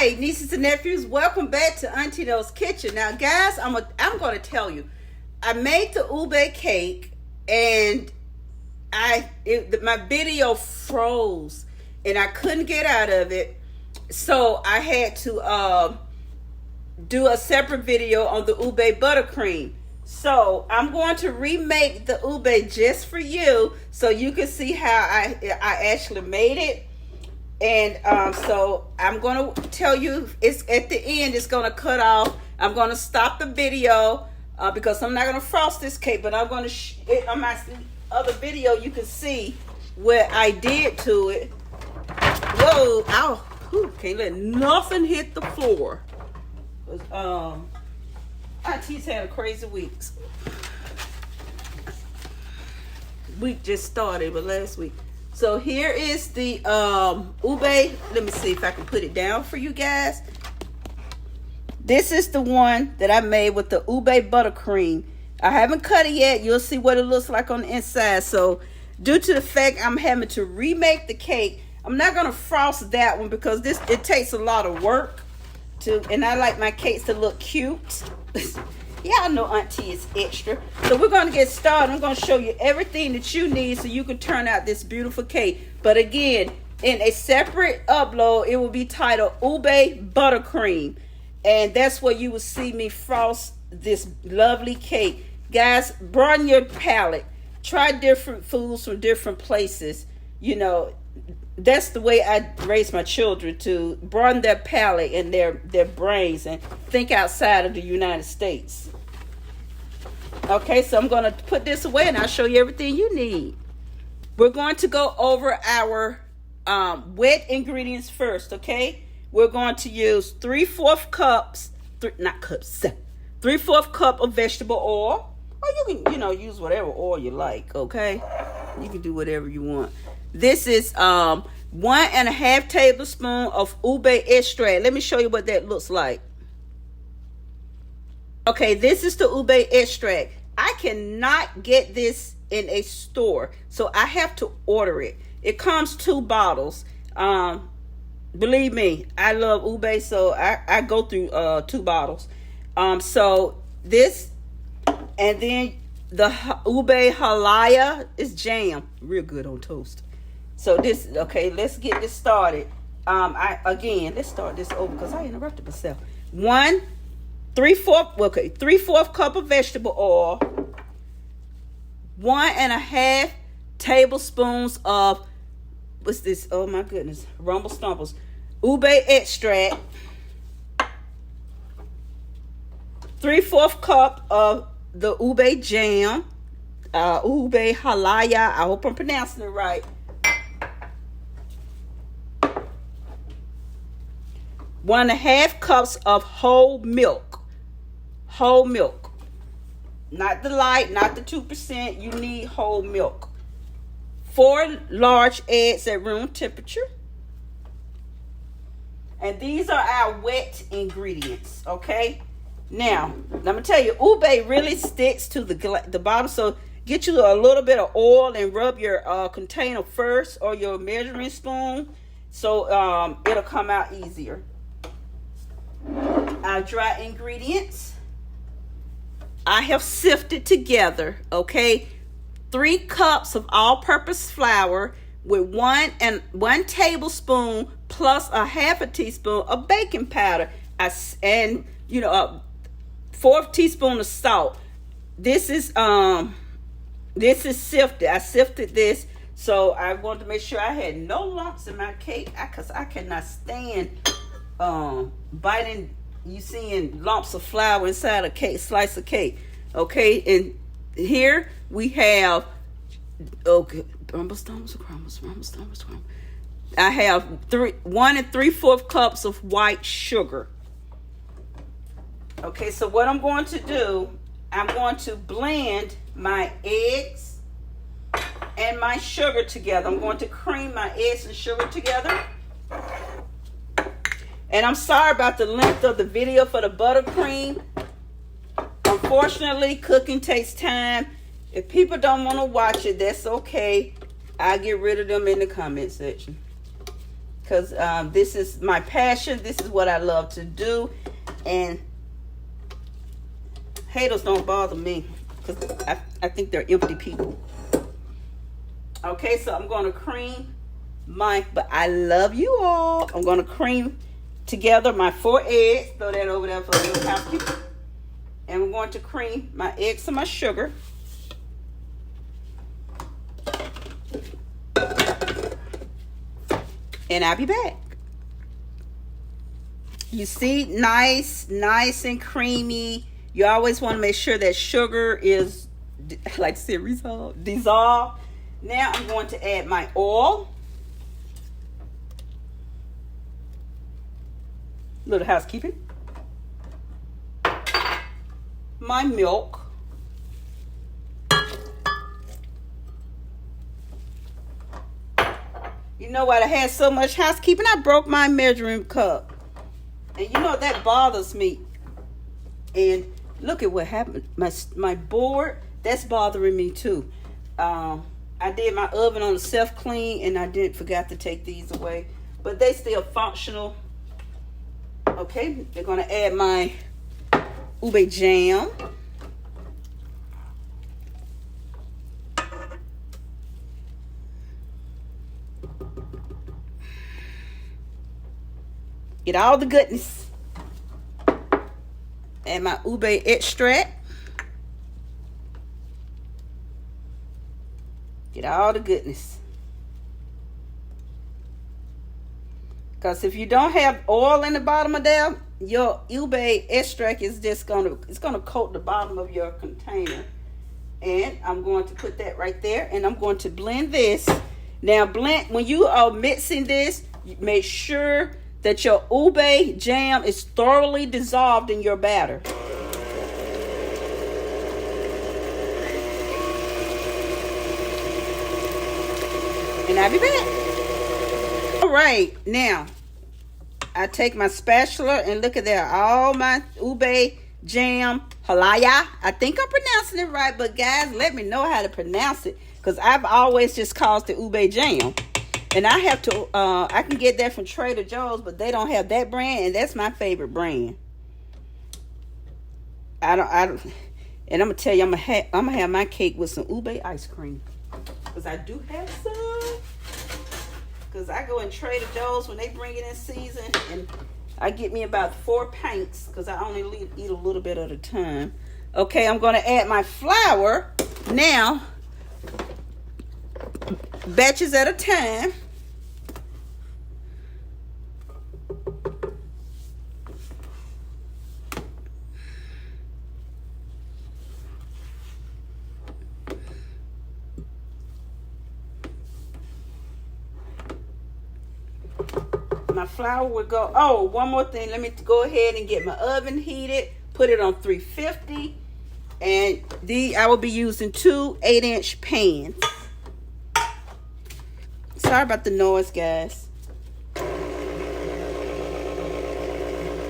Hi, nieces and nephews. Welcome back to Auntie Do's Kitchen. Now, guys, I'm going to tell you, I made the ube cake, and my video froze, and I couldn't get out of it, so I had to do a separate video on the ube buttercream. So I'm going to remake the ube just for you, so you can see how I actually made it. And so I'm going to tell you, it's at the end, it's going to cut off. I'm going to stop the video because I'm not going to frost this cake, but I'm going to, on my other video, you can see what I did to it. Whoa, ow, can't let nothing hit the floor. Auntie's had a crazy week. Week just started, but last week. So here is the ube. Let me see if I can put it down for you guys. This is the one that I made with the ube buttercream. I haven't cut it yet. You'll see what it looks like on the inside. So due to the fact I'm having to remake the cake, I'm not going to frost that one because it takes a lot of work and I like my cakes to look cute. Y'all know Auntie is extra. So we're going to get started. I'm going to show you everything that you need so you can turn out this beautiful cake. But again, in a separate upload, it will be titled Ube Buttercream. And that's where you will see me frost this lovely cake. Guys, broaden your palate. Try different foods from different places. You know, that's the way I raise my children, to broaden their palate and their brains and think outside of the United States. Okay, so I'm going to put this away and I'll show you everything you need. We're going to go over our wet ingredients first, okay? We're going to use 3/4 cups, 3/4 cup of vegetable oil. Or you can, use whatever oil you like, okay? You can do whatever you want. This is 1.5 tablespoons of ube extract. Let me show you what that looks like. Okay, this is the ube extract. I cannot get this in a store, so I have to order it. It comes 2 bottles. Believe me, I love ube, so I go through 2 bottles. So this, and then the ube halaya is jam, real good on toast. So this, okay, let's get this started. Let's start this over because I interrupted myself. 3/4 cup of vegetable oil, 1.5 tablespoons of, what's this? Oh my goodness, Rumble Stumbles, ube extract, 3/4 cup of the ube jam, ube halaya. I hope I'm pronouncing it right. 1.5 cups of whole milk. Whole milk. Not the light, not the 2%. You need whole milk. 4 large eggs at room temperature. And these are our wet ingredients, okay? Now, I'm going to tell you, ube really sticks to the bottom. So get you a little bit of oil and rub your container first, or your measuring spoon, so it'll come out easier. Our dry ingredients, I have sifted together, okay, 3 cups of all-purpose flour with 1 tablespoon plus a 1/2 teaspoon of baking powder, and 1/4 teaspoon of salt. This is sifted. I sifted this, so I wanted to make sure I had no lumps in my cake, because I cannot stand biting, you seeing lumps of flour inside a cake, slice of cake. Okay, and here we have, I have 1 3/4 cups of white sugar. Okay, so what I'm going to do, I'm going to blend my eggs and my sugar together. I'm going to cream my eggs and sugar together. And I'm sorry about the length of the video for the buttercream. Unfortunately, cooking takes time. If people don't want to watch it, that's okay. I'll get rid of them in the comment section. because this is my passion. This is what I love to do, and haters don't bother me because I think they're empty people. Okay, so I'm going to cream but I love you all. I'm going to cream together my 4 eggs. Throw that over there for a little housekeeping. And we're going to cream my eggs and my sugar. And I'll be back. You see, nice and creamy. You always want to make sure that sugar is, I like to say, dissolved. Now I'm going to add my oil. Little housekeeping. My milk. You know what? I had so much housekeeping, I broke my measuring cup. And you know that bothers me. And look at what happened. My board, that's bothering me too. I did my oven on the self-clean and I forgot to take these away. But they still functional. Okay, they're going to add my ube jam. Get all the goodness. Add my ube extract. Get all the goodness. Because if you don't have oil in the bottom of there, your ube extract is just gonna coat the bottom of your container. And I'm going to put that right there, and I'm going to blend this. Now when you are mixing this, make sure that your ube jam is thoroughly dissolved in your batter. And I'll be back. All right, now I take my spatula and look at there, all my ube jam halaya. I think I'm pronouncing it right, but guys, let me know how to pronounce it, because I've always just called it ube jam. And I have to, I can get that from Trader Joe's, but they don't have that brand, and that's my favorite brand. And I'm gonna tell you, I'm gonna have my cake with some ube ice cream, because I do have some. Because I go in Trader Joe's when they bring it in season, and I get me about 4 pints, because I only eat a little bit at a time. Okay, I'm going to add my flour now, batches at a time. My flour will go. Oh, one more thing. Let me go ahead and get my oven heated. Put it on 350. And I will be using 2 8-inch pans. Sorry about the noise, guys.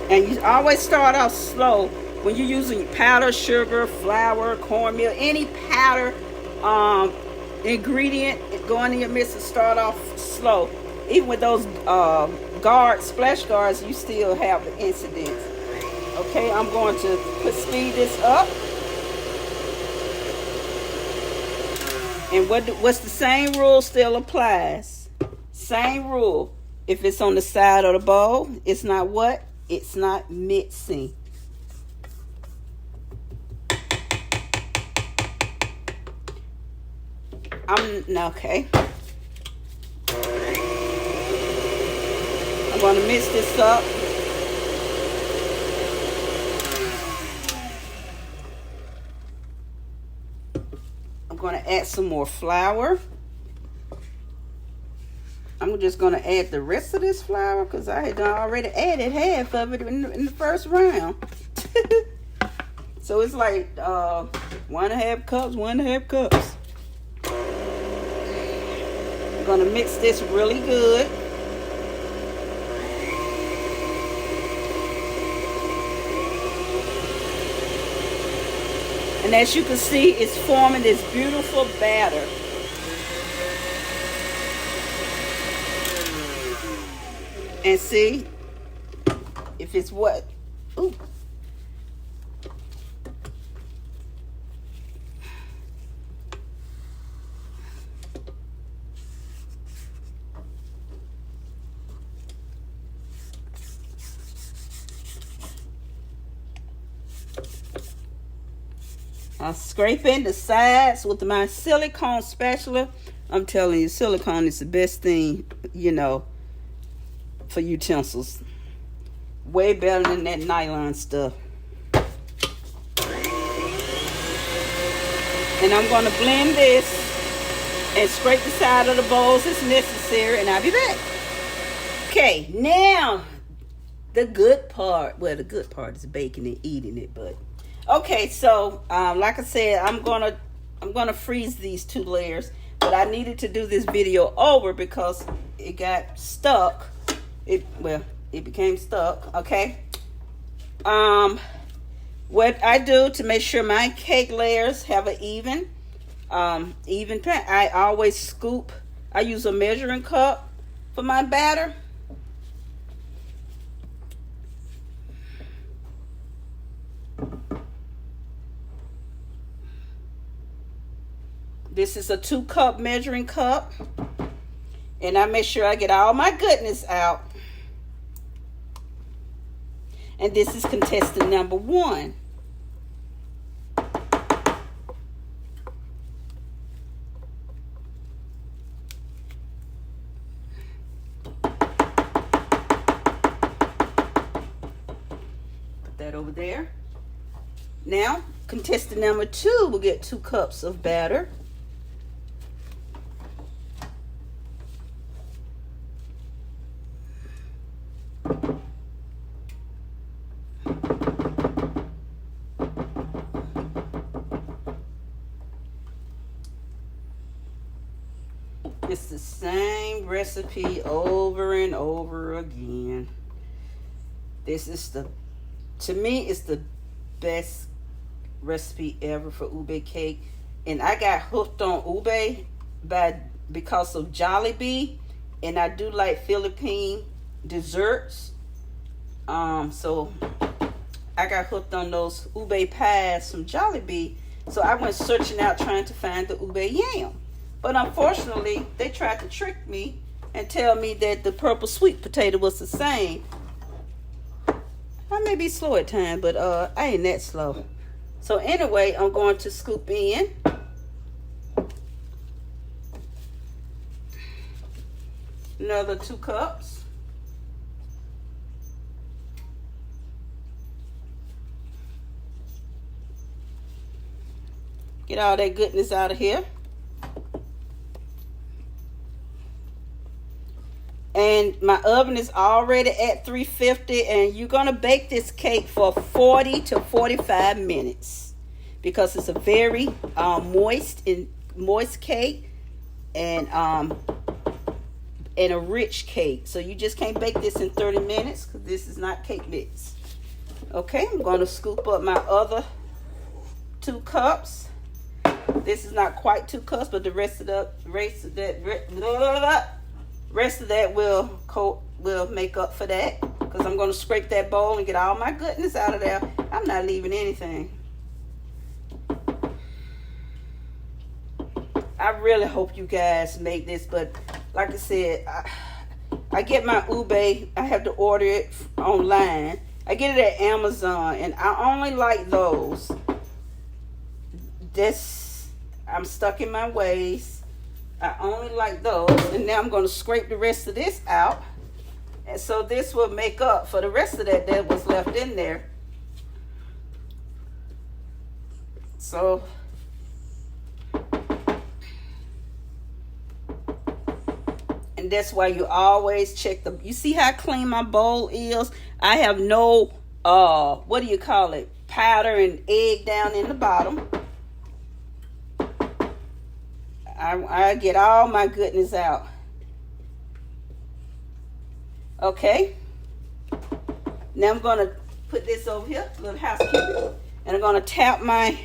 And you always start off slow when you're using powder, sugar, flour, cornmeal, any powder ingredient going in your mixer. Start off slow. Even with those splash guards, you still have the incidents. Okay, I'm going to speed this up. And what's the same rule still applies. Same rule. If it's on the side of the bowl, it's not what? It's not mixing. Okay. I'm going to mix this up. I'm going to add some more flour. I'm just going to add the rest of this flour because I had already added half of it in the first round. So it's like 1.5 cups, 1.5 cups. I'm going to mix this really good. And as you can see, it's forming this beautiful batter. and see if it's what. Ooh. I'm scraping the sides with my silicone spatula. I'm telling you, silicone is the best thing, you know, for utensils. Way better than that nylon stuff. And I'm going to blend this and scrape the side of the bowls as necessary, and I'll be back. Okay, now the good part. Well, the good part is baking and eating it, but okay. So, like I said, I'm gonna freeze these 2 layers, but I needed to do this video over because it got stuck. It became stuck. Okay. What I do to make sure my cake layers have an even pan, I always scoop. I use a measuring cup for my batter. This is a 2-cup measuring cup, and I make sure I get all my goodness out. And this is contestant number 1. Put that over there. Now, contestant number 2 will get 2 cups of batter. It's the same recipe over and over again. This is to me, it's the best recipe ever for ube cake. And I got hooked on ube because of Jollibee. And I do like Philippine desserts. So I got hooked on those ube pies from Jollibee. So I went searching out trying to find the ube yam. But unfortunately, they tried to trick me and tell me that the purple sweet potato was the same. I may be slow at times, but I ain't that slow. So anyway, I'm going to scoop in another 2 cups. Get all that goodness out of here. And my oven is already at 350, and you're going to bake this cake for 40 to 45 minutes because it's a very moist cake and a rich cake. So you just can't bake this in 30 minutes because this is not cake mix. Okay, I'm going to scoop up my other 2 cups. This is not quite 2 cups, but the rest of that will make up for that, because I'm going to scrape that bowl and get all my goodness out of there. I'm not leaving anything. I really hope you guys make this, but like I said, I get my ube, I have to order it online. I get it at Amazon, and I only like those. I'm stuck in my ways. I only like those. And now I'm going to scrape the rest of this out. And so this will make up for the rest of that was left in there. So and that's why you always check you see how clean my bowl is? I have no what do you call it? Powder and egg down in the bottom. I get all my goodness out. Okay. Now I'm going to put this over here, a little housekeeping. And I'm going to tap my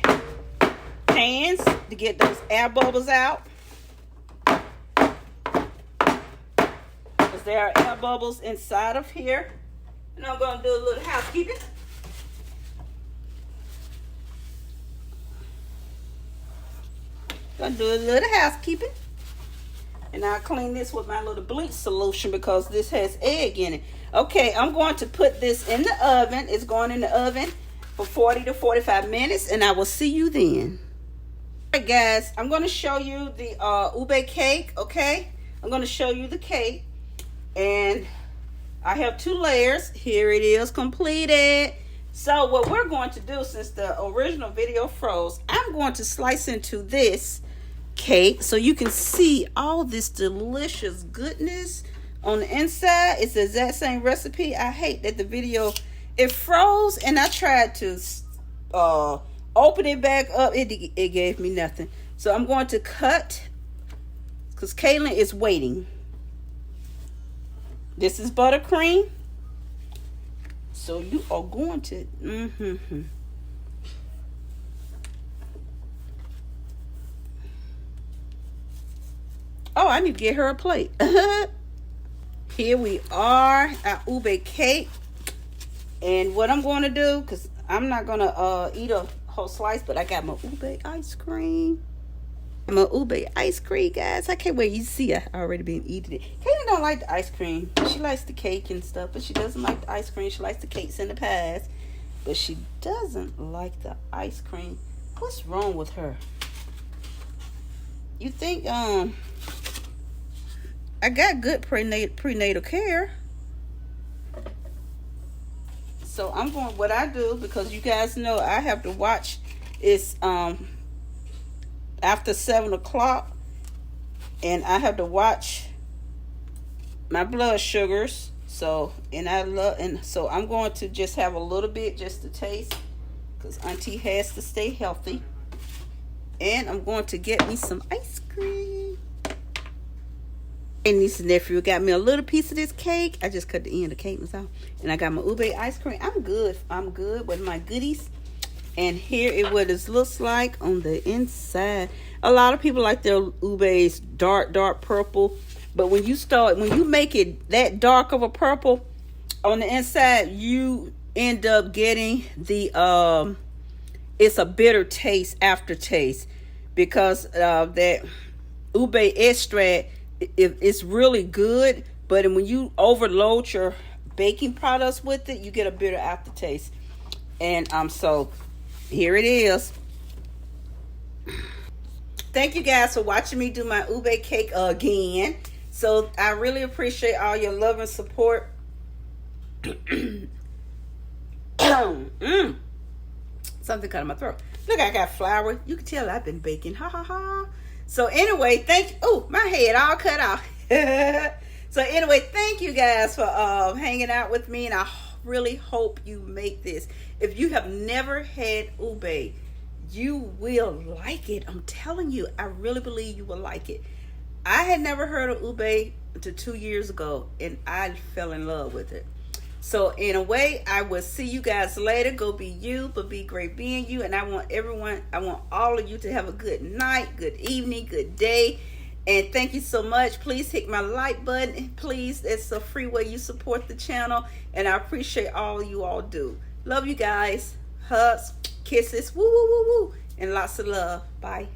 pans to get those air bubbles out. Because because there are air bubbles inside of here. And I'm going to do a little housekeeping. Gonna do a little housekeeping. And I'll clean this with my little bleach solution because this has egg in it. Okay, I'm going to put this in the oven. It's going in the oven for 40 to 45 minutes, and I will see you then. All right, guys, I'm going to show you the ube cake, okay? I'm going to show you the cake. And I have 2 layers. Here it is completed. So what we're going to do, since the original video froze, I'm going to slice into this cake so you can see all this delicious goodness on the inside. It's the exact same recipe. I hate that the video, it froze, and I tried to open it back up. It gave me nothing. So I'm going to cut because Kaylin is waiting. This is buttercream. So you are going to Oh, I need to get her a plate. Here we are, our ube cake. And what I'm going to do, because I'm not going to eat a whole slice, but I got my ube ice cream. My ube ice cream, guys. I can't wait. You see, I already been eating it. Katie don't like the ice cream. She likes the cake and stuff, but she doesn't like the ice cream. She likes the cakes and the pies, but she doesn't like the ice cream. What's wrong with her? You think, I got good prenatal care. So I'm going, what I do, because you guys know I have to watch, is after 7 o'clock, and I have to watch my blood sugars. So, so I'm going to just have a little bit just to taste, because Auntie has to stay healthy. And I'm going to get me some ice cream. And niece and nephew got me a little piece of this cake. I just cut the end. The cake was out. And I got my ube ice cream. I'm good. I'm good with my goodies. And here is what it looks like on the inside. A lot of people like their ubes dark purple. But when you make it that dark of a purple on the inside, you end up getting the it's a bitter taste, aftertaste, because that ube extract, it's really good, but when you overload your baking products with it, you get a bitter aftertaste. And so here it is. Thank you guys for watching me do my ube cake again. So I really appreciate all your love and support. Something cut in my throat. Look, I got flour. You can tell I've been baking. Ha ha ha. So anyway, thank you. Oh, my head all cut off. So anyway, thank you guys for hanging out with me, and I really hope you make this. If you have never had ube, you will like it. I'm telling you, I really believe you will like it. I had never heard of ube until 2 years ago, and I fell in love with it. So in a way, I will see you guys later. Go be you, but be great being you. And I want all of you to have a good night, good evening, good day. And thank you so much. Please hit my like button. Please, it's a free way you support the channel. And I appreciate all you all do. Love you guys. Hugs, kisses, woo, woo, woo, woo. And lots of love. Bye.